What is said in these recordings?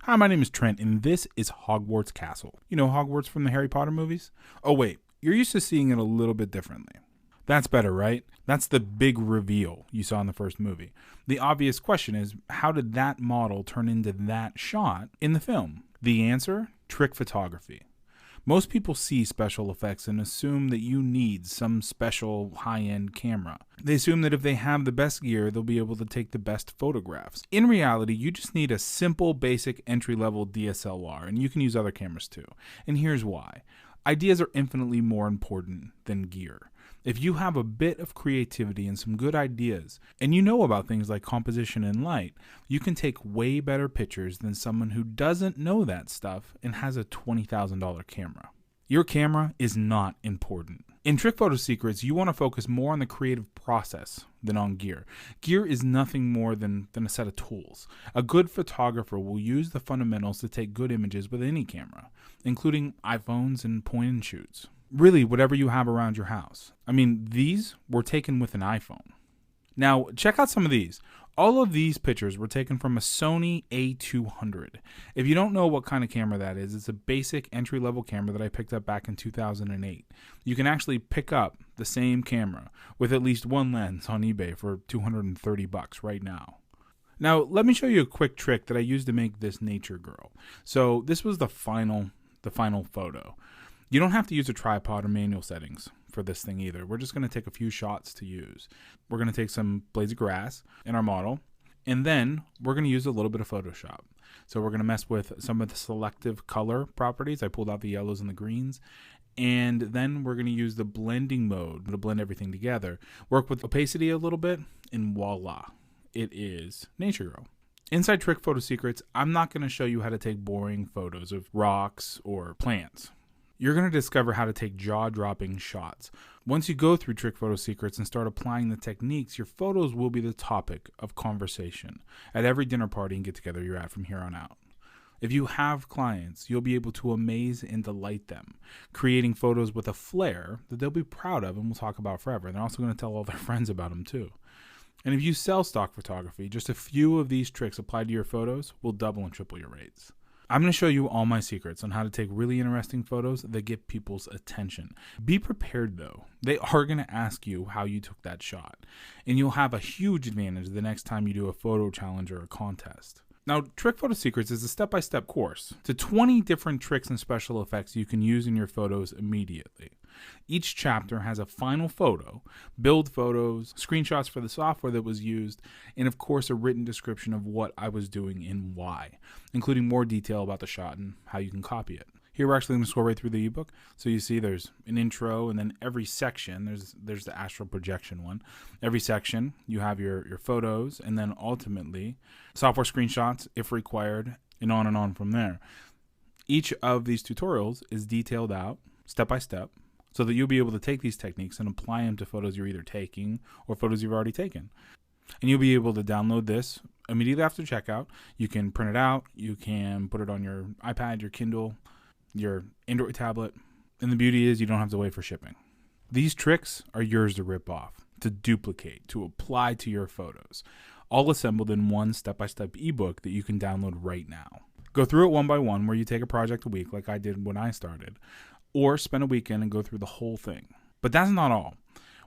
Hi, my name is Trent, and this is Hogwarts Castle. You know Hogwarts from the Harry Potter movies? Oh wait, you're used to seeing it a little bit differently. That's better, right? That's the big reveal you saw in the first movie. The obvious question is, how did that model turn into that shot in the film? The answer? Trick photography. Most people see special effects and assume that you need some special high-end camera. They assume that if they have the best gear, they'll be able to take the best photographs. In reality, you just need a simple, basic, entry-level DSLR, and you can use other cameras too. And here's why. Ideas are infinitely more important than gear. If you have a bit of creativity and some good ideas, and you know about things like composition and light, you can take way better pictures than someone who doesn't know that stuff and has a $20,000 camera. Your camera is not important. In Trick Photo Secrets, you want to focus more on the creative process than on gear. Gear is nothing more than a set of tools. A good photographer will use the fundamentals to take good images with any camera, including iPhones and point-and-shoots. Really, whatever you have around your house. I mean, these were taken with an iPhone. Now, check out some of these. All of these pictures were taken from a Sony A200. If you don't know what kind of camera that is, it's a basic entry-level camera that I picked up back in 2008. You can actually pick up the same camera with at least one lens on eBay for $230 right now. Now, let me show you a quick trick that I used to make this nature girl. So this was the final photo. You don't have to use a tripod or manual settings for this thing either. We're just going to take a few shots to use. We're going to take some blades of grass in our model, and then we're going to use a little bit of Photoshop. So we're going to mess with some of the selective color properties. I pulled out the yellows and the greens. And then we're going to use the blending mode to blend everything together. Work with opacity a little bit, and voila, it is Nature Girl. Inside Trick Photo Secrets, I'm not going to show you how to take boring photos of rocks or plants. You're going to discover how to take jaw-dropping shots. Once you go through Trick Photo Secrets and start applying the techniques, your photos will be the topic of conversation at every dinner party and get-together you're at from here on out. If you have clients, you'll be able to amaze and delight them, creating photos with a flair that they'll be proud of and will talk about forever. And they're also going to tell all their friends about them too. And if you sell stock photography, just a few of these tricks applied to your photos will double and triple your rates. I'm going to show you all my secrets on how to take really interesting photos that get people's attention. Be prepared though. They are going to ask you how you took that shot. And you'll have a huge advantage the next time you do a photo challenge or a contest. Now, Trick Photo Secrets is a step-by-step course to 20 different tricks and special effects you can use in your photos immediately. Each chapter has a final photo, build photos, screenshots for the software that was used, and of course a written description of what I was doing and why, including more detail about the shot and how you can copy it. Here we're actually going to scroll right through the ebook. So you see there's an intro, and then every section, there's the astral projection one. Every section, you have your photos, and then ultimately software screenshots if required, and on from there. Each of these tutorials is detailed out step by step so that you'll be able to take these techniques and apply them to photos you're either taking or photos you've already taken. And you'll be able to download this immediately after checkout. You can print it out. You can put it on your iPad, your Kindle, your Android tablet, and the beauty is you don't have to wait for shipping. These tricks are yours to rip off, to duplicate, to apply to your photos, all assembled in one step-by-step ebook that you can download right now. Go through it one by one, where you take a project a week like I did when I started, or spend a weekend and go through the whole thing. But that's not all.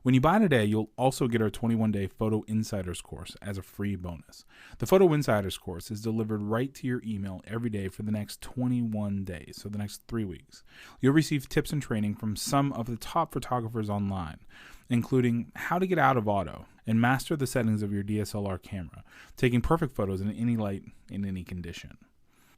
When you buy today, you'll also get our 21-day Photo Insiders course as a free bonus. The Photo Insiders course is delivered right to your email every day for the next 21 days, so the next 3 weeks. You'll receive tips and training from some of the top photographers online, including how to get out of auto and master the settings of your DSLR camera, taking perfect photos in any light, in any condition.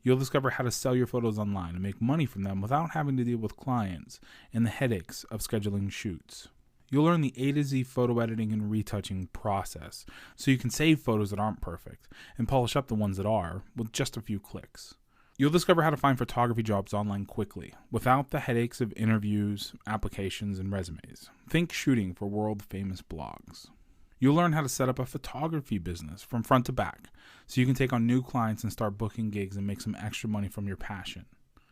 You'll discover how to sell your photos online and make money from them without having to deal with clients and the headaches of scheduling shoots. You'll learn the A to Z photo editing and retouching process so you can save photos that aren't perfect and polish up the ones that are with just a few clicks. You'll discover how to find photography jobs online quickly without the headaches of interviews, applications, and resumes. Think shooting for world-famous blogs. You'll learn how to set up a photography business from front to back so you can take on new clients and start booking gigs and make some extra money from your passion.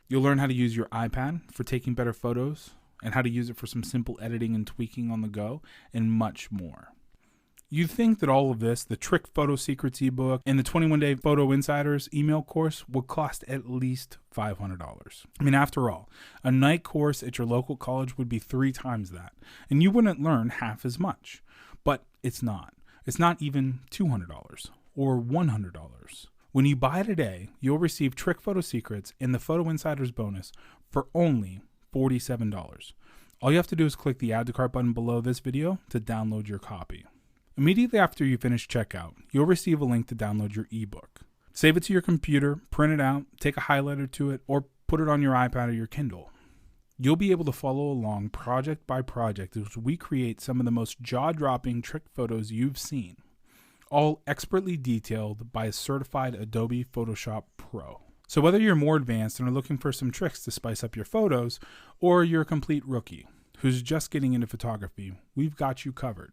You'll learn how to use your iPad for taking better photos and how to use it for some simple editing and tweaking on the go, and much more. You'd think that all of this, the Trick Photo Secrets ebook and the 21-day Photo Insiders email course, would cost at least $500. I mean, after all, a night course at your local college would be 3 times that, and you wouldn't learn half as much. But it's not. It's not even $200 or $100. When you buy today, you'll receive Trick Photo Secrets and the Photo Insiders bonus for only $47. All you have to do is click the Add to Cart button below this video to download your copy. Immediately after you finish checkout, you'll receive a link to download your ebook. Save it to your computer, print it out, take a highlighter to it, or put it on your iPad or your Kindle. You'll be able to follow along project by project as we create some of the most jaw-dropping trick photos you've seen, all expertly detailed by a certified Adobe Photoshop Pro. So whether you're more advanced and are looking for some tricks to spice up your photos, or you're a complete rookie who's just getting into photography, we've got you covered.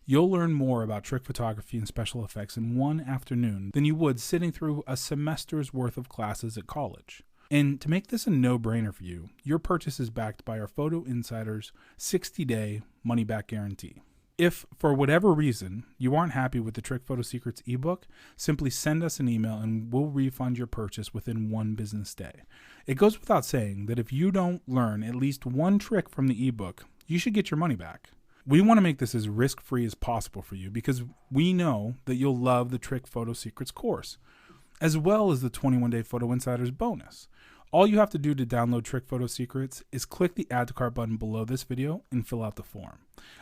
You'll learn more about trick photography and special effects in one afternoon than you would sitting through a semester's worth of classes at college. And to make this a no-brainer for you, your purchase is backed by our Photo Insiders 60-day money-back guarantee. If, for whatever reason, you aren't happy with the Trick Photo Secrets ebook, simply send us an email and we'll refund your purchase within 1 business day. It goes without saying that if you don't learn at least one trick from the ebook, you should get your money back. We want to make this as risk-free as possible for you because we know that you'll love the Trick Photo Secrets course, as well as the 21-day Photo Insiders bonus. All you have to do to download Trick Photo Secrets is click the Add to Cart button below this video and fill out the form.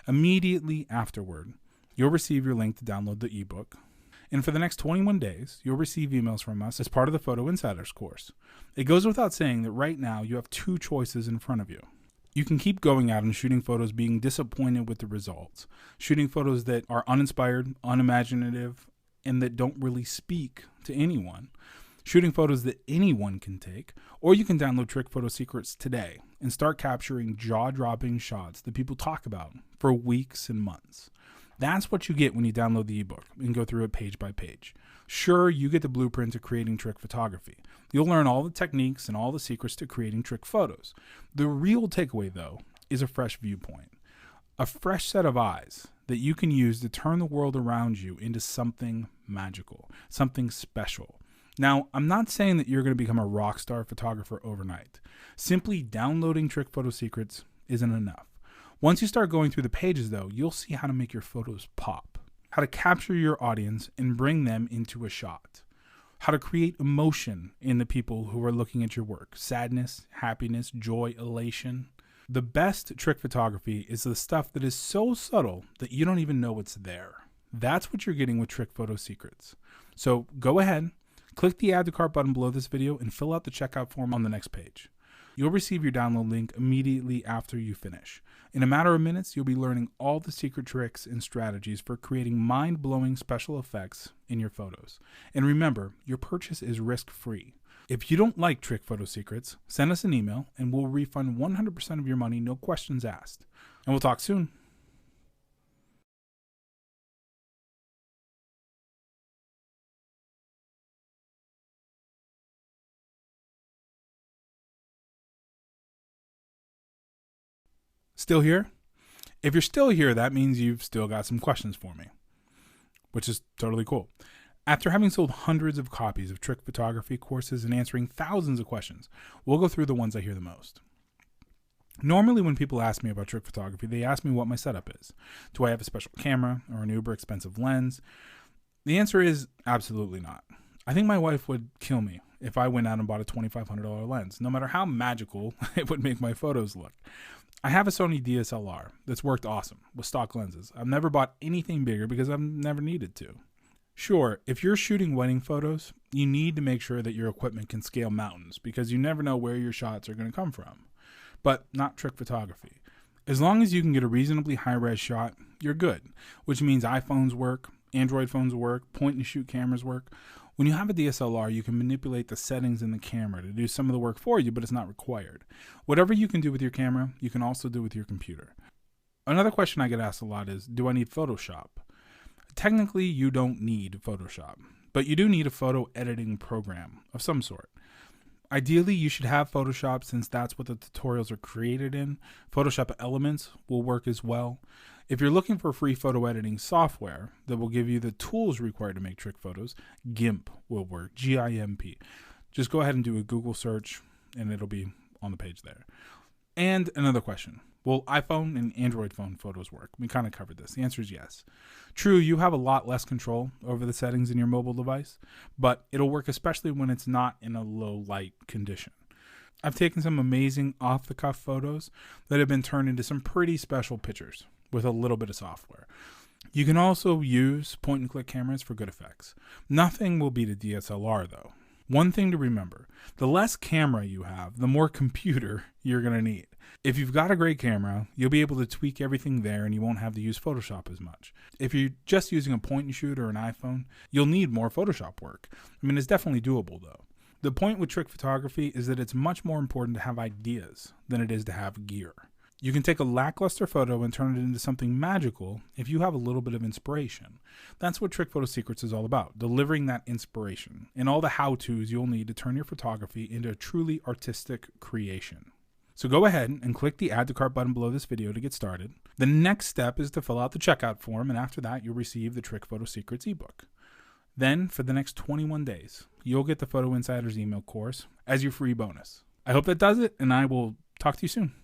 Immediately afterward, you'll receive your link to download the ebook. And for the next 21 days, you'll receive emails from us as part of the Photo Insiders course. It goes without saying that right now you have 2 choices in front of you. You can keep going out and shooting photos being disappointed with the results, shooting photos that are uninspired, unimaginative, and that don't really speak to anyone, shooting photos that anyone can take, or you can download Trick Photo Secrets today and start capturing jaw-dropping shots that people talk about for weeks and months. That's what you get when you download the ebook and go through it page by page. Sure, you get the blueprint to creating trick photography. You'll learn all the techniques and all the secrets to creating trick photos. The real takeaway, though, is a fresh viewpoint, a fresh set of eyes that you can use to turn the world around you into something magical, something special. Now, I'm not saying that you're going to become a rock star photographer overnight. Simply downloading Trick Photo Secrets isn't enough. Once you start going through the pages, though, you'll see how to make your photos pop, how to capture your audience and bring them into a shot, how to create emotion in the people who are looking at your work, sadness, happiness, joy, elation. The best trick photography is the stuff that is so subtle that you don't even know it's there. That's what you're getting with Trick Photo Secrets. So go ahead, click the Add to Cart button below this video and fill out the checkout form on the next page. You'll receive your download link immediately after you finish. In a matter of minutes, you'll be learning all the secret tricks and strategies for creating mind-blowing special effects in your photos. And remember, your purchase is risk-free. If you don't like Trick Photo Secrets, send us an email and we'll refund 100% of your money, no questions asked. And we'll talk soon. Still here? If you're still here, that means you've still got some questions for me, which is totally cool. After having sold hundreds of copies of trick photography courses and answering thousands of questions, we'll go through the ones I hear the most. Normally, when people ask me about trick photography, they ask me what my setup is. Do I have a special camera or an uber expensive lens? The answer is absolutely not. I think my wife would kill me if I went out and bought a $2,500 lens, no matter how magical it would make my photos look. I have a Sony DSLR that's worked awesome with stock lenses. I've never bought anything bigger because I've never needed to. Sure, if you're shooting wedding photos, you need to make sure that your equipment can scale mountains because you never know where your shots are going to come from. But not trick photography. As long as you can get a reasonably high-res shot, you're good, which means iPhones work, Android phones work, point-and-shoot cameras work. When you have a DSLR, you can manipulate the settings in the camera to do some of the work for you, but it's not required. Whatever you can do with your camera, you can also do with your computer. Another question I get asked a lot is, do I need Photoshop? Technically, you don't need Photoshop, but you do need a photo editing program of some sort. Ideally, you should have Photoshop since that's what the tutorials are created in. Photoshop Elements will work as well. If you're looking for free photo editing software that will give you the tools required to make trick photos, GIMP will work, GIMP. Just go ahead and do a Google search and it'll be on the page there. And another question. Will iPhone and Android phone photos work? We kind of covered this. The answer is yes. True, you have a lot less control over the settings in your mobile device, but it'll work especially when it's not in a low light condition. I've taken some amazing off-the-cuff photos that have been turned into some pretty special pictures with a little bit of software. You can also use point-and-click cameras for good effects. Nothing will beat a DSLR though. One thing to remember, the less camera you have, the more computer you're going to need. If you've got a great camera, you'll be able to tweak everything there and you won't have to use Photoshop as much. If you're just using a point and shoot or an iPhone, you'll need more Photoshop work. I mean, it's definitely doable though. The point with trick photography is that it's much more important to have ideas than it is to have gear. You can take a lackluster photo and turn it into something magical if you have a little bit of inspiration. That's what Trick Photo Secrets is all about, delivering that inspiration and all the how-tos you'll need to turn your photography into a truly artistic creation. So go ahead and click the Add to Cart button below this video to get started. The next step is to fill out the checkout form, and after that, you'll receive the Trick Photo Secrets ebook. Then, for the next 21 days, you'll get the Photo Insiders email course as your free bonus. I hope that does it, and I will talk to you soon.